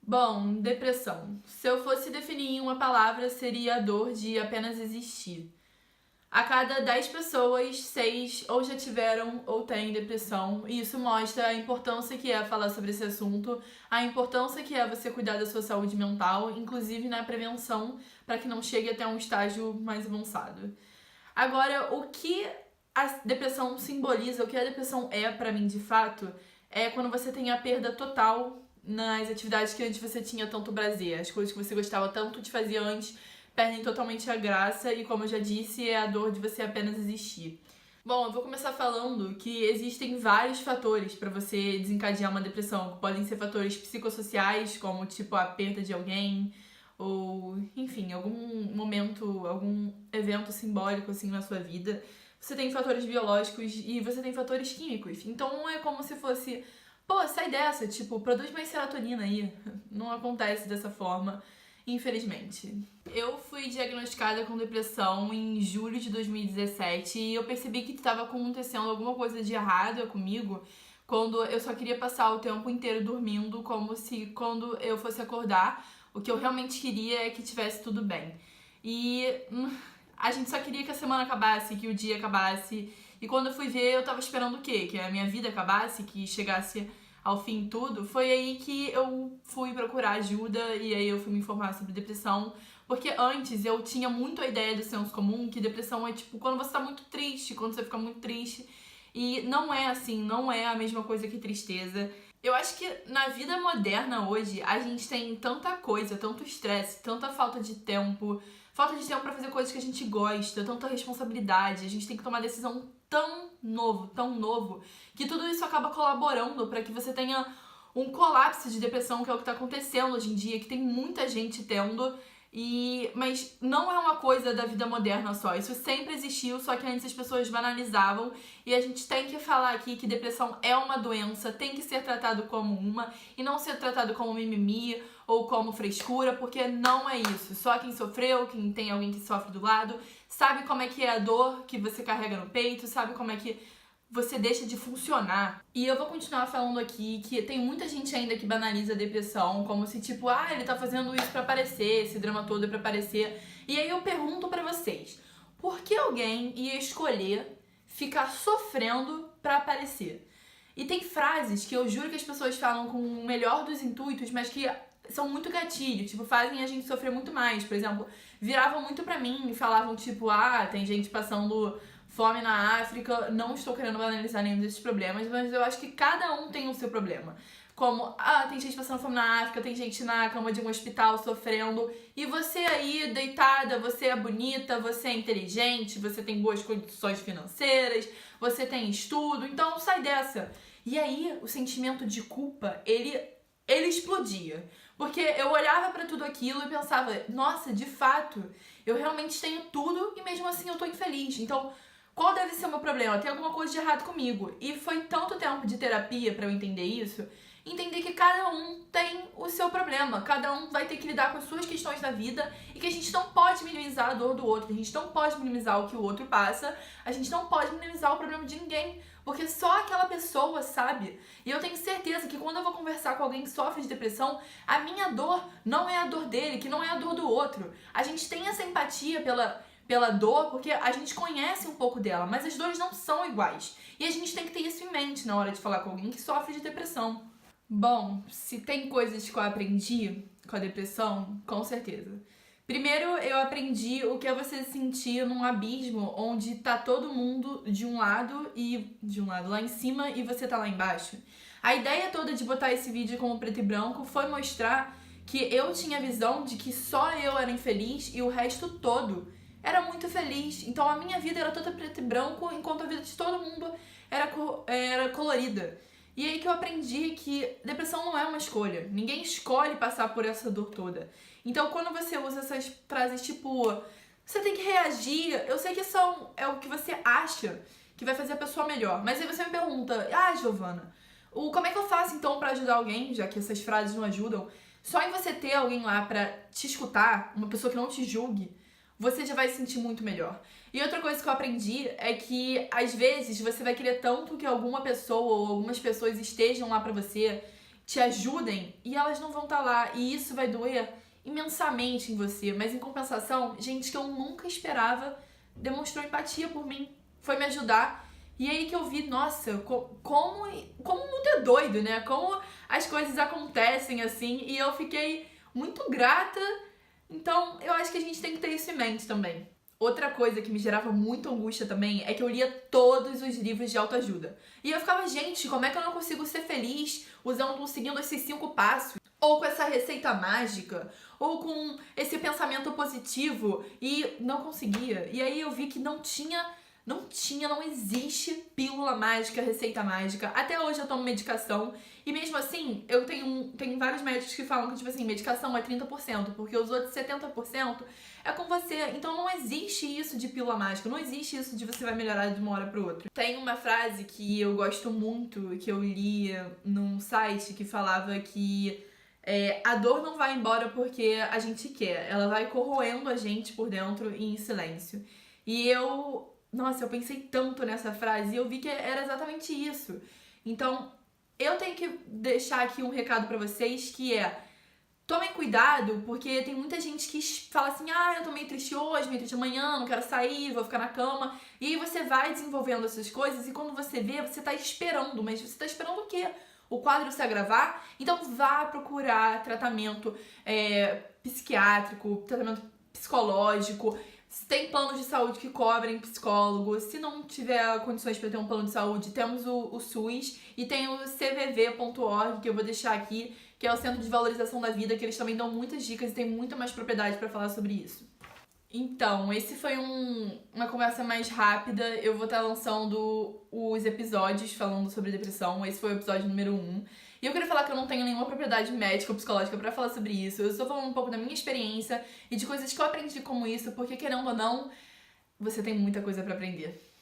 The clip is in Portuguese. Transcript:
Bom, depressão. Se eu fosse definir em uma palavra, seria a dor de apenas existir. A cada 10 pessoas, 6 ou já tiveram ou têm depressão, e isso mostra a importância que é falar sobre esse assunto, a importância que é você cuidar da sua saúde mental, inclusive na prevenção, para que não chegue até um estágio mais avançado. Agora, o que a depressão simboliza, o que a depressão é pra mim de fato, é quando você tem a perda total nas atividades que antes você tinha tanto prazer. As coisas que você gostava tanto de fazer antes perdem totalmente a graça e, como eu já disse, é a dor de você apenas existir. Bom, eu vou começar falando que existem vários fatores para você desencadear uma depressão. Podem ser fatores psicossociais, como tipo a perda de alguém, ou enfim, algum momento, algum evento simbólico assim na sua vida. Você tem fatores biológicos e você tem fatores químicos. Então é como se fosse, pô, sai dessa, tipo, produz mais serotonina aí. Não acontece dessa forma, infelizmente. Eu fui diagnosticada com depressão em julho de 2017 e eu percebi que estava acontecendo alguma coisa de errado comigo quando eu só queria passar o tempo inteiro dormindo, como se quando eu fosse acordar, o que eu realmente queria é que tivesse tudo bem. E a gente só queria que a semana acabasse, que o dia acabasse. E quando eu fui ver, eu tava esperando o quê? Que a minha vida acabasse, que chegasse ao fim tudo. Foi aí que eu fui procurar ajuda e aí eu fui me informar sobre depressão. Porque antes eu tinha muito a ideia do senso comum, que depressão é tipo quando você tá muito triste, quando você fica muito triste. E não é assim, não é a mesma coisa que tristeza. Eu acho que na vida moderna hoje a gente tem tanta coisa, tanto estresse, tanta falta de tempo pra fazer coisas que a gente gosta, tanta responsabilidade, a gente tem que tomar decisão tão novo, que tudo isso acaba colaborando pra que você tenha um colapso de depressão, que é o que tá acontecendo hoje em dia, que tem muita gente tendo. Mas não é uma coisa da vida moderna só. Isso sempre existiu, só que antes as pessoas banalizavam. E a gente tem que falar aqui que depressão é uma doença, tem que ser tratado como uma e não ser tratado como mimimi ou como frescura, porque não é isso. Só quem sofreu, quem tem alguém que sofre do lado, sabe como é que é a dor que você carrega no peito, sabe como é que você deixa de funcionar. E eu vou continuar falando aqui que tem muita gente ainda que banaliza a depressão, como se tipo, ele tá fazendo isso pra aparecer, esse drama todo é pra aparecer. E aí eu pergunto pra vocês, por que alguém ia escolher ficar sofrendo pra aparecer? E tem frases que eu juro que as pessoas falam com o melhor dos intuitos, mas que são muito gatilho, tipo, fazem a gente sofrer muito mais. Por exemplo, viravam muito pra mim e falavam tipo, tem gente passando fome na África. Não estou querendo banalizar nenhum desses problemas, mas eu acho que cada um tem o seu problema. Como, tem gente passando fome na África, tem gente na cama de um hospital sofrendo, e você aí, deitada, você é bonita, você é inteligente, você tem boas condições financeiras, você tem estudo, então sai dessa. E aí, o sentimento de culpa, ele explodia. Porque eu olhava pra tudo aquilo e pensava, nossa, de fato, eu realmente tenho tudo e mesmo assim eu tô infeliz. Então, qual deve ser o meu problema? Tem alguma coisa de errado comigo. E foi tanto tempo de terapia pra eu entender isso, entender que cada um tem o seu problema, cada um vai ter que lidar com as suas questões da vida e que a gente não pode minimizar a dor do outro, a gente não pode minimizar o que o outro passa, a gente não pode minimizar o problema de ninguém, porque só aquela pessoa sabe. E eu tenho certeza que quando eu vou conversar com alguém que sofre de depressão, a minha dor não é a dor dele, que não é a dor do outro. A gente tem essa empatia pela dor, porque a gente conhece um pouco dela, mas as dores não são iguais. E a gente tem que ter isso em mente na hora de falar com alguém que sofre de depressão. Bom, se tem coisas que eu aprendi com a depressão, com certeza. Primeiro, eu aprendi o que é você se sentir num abismo onde tá todo mundo de um lado lá em cima e você tá lá embaixo. A ideia toda de botar esse vídeo como preto e branco foi mostrar que eu tinha a visão de que só eu era infeliz e o resto todo era muito feliz. Então a minha vida era toda preto e branco, enquanto a vida de todo mundo era colorida. E aí que eu aprendi que depressão não é uma escolha. Ninguém escolhe passar por essa dor toda. Então quando você usa essas frases tipo, você tem que reagir, eu sei que é o que você acha que vai fazer a pessoa melhor. Mas aí você me pergunta, Giovana, como é que eu faço então pra ajudar alguém, já que essas frases não ajudam? Só em você ter alguém lá pra te escutar, uma pessoa que não te julgue, você já vai se sentir muito melhor. E outra coisa que eu aprendi é que, às vezes, você vai querer tanto que alguma pessoa ou algumas pessoas estejam lá pra você, te ajudem e elas não vão estar lá. E isso vai doer imensamente em você. Mas em compensação, gente que eu nunca esperava demonstrou empatia por mim, foi me ajudar. E aí que eu vi, nossa, como o mundo é doido, né? Como as coisas acontecem assim. E eu fiquei muito grata. Então, eu acho que a gente tem que ter isso em mente também. Outra coisa que me gerava muita angústia também é que eu lia todos os livros de autoajuda. E eu ficava, gente, como é que eu não consigo ser feliz seguindo esses 5 passos? Ou com essa receita mágica? Ou com esse pensamento positivo? E não conseguia. E aí eu vi que não existe pílula mágica, receita mágica. Até hoje eu tomo medicação. E mesmo assim, eu tenho vários médicos que falam que, tipo assim, medicação é 30%, porque os outros 70% é com você. Então não existe isso de pílula mágica, não existe isso de você vai melhorar de uma hora para outra. Tem uma frase que eu gosto muito, que eu li num site, que falava que a dor não vai embora porque a gente quer. Ela vai corroendo a gente por dentro em silêncio. E nossa, eu pensei tanto nessa frase e eu vi que era exatamente isso. Então, eu tenho que deixar aqui um recado pra vocês que tomem cuidado, porque tem muita gente que fala assim, eu tô meio triste hoje, meio triste amanhã, não quero sair, vou ficar na cama. E aí você vai desenvolvendo essas coisas e quando você vê, você tá esperando, mas você tá esperando o quê? O quadro se agravar? Então vá procurar tratamento psiquiátrico, tratamento psicológico. Se tem planos de saúde que cobrem psicólogo, se não tiver condições para ter um plano de saúde, temos o SUS e tem o cvv.org, que eu vou deixar aqui, que é o Centro de Valorização da Vida, que eles também dão muitas dicas e tem muita mais propriedade para falar sobre isso. Então, esse foi uma conversa mais rápida. Eu vou estar lançando os episódios falando sobre depressão. Esse foi o episódio número 1. E eu queria falar que eu não tenho nenhuma propriedade médica ou psicológica pra falar sobre isso. Eu estou falando um pouco da minha experiência e de coisas que eu aprendi como isso, porque querendo ou não, você tem muita coisa pra aprender.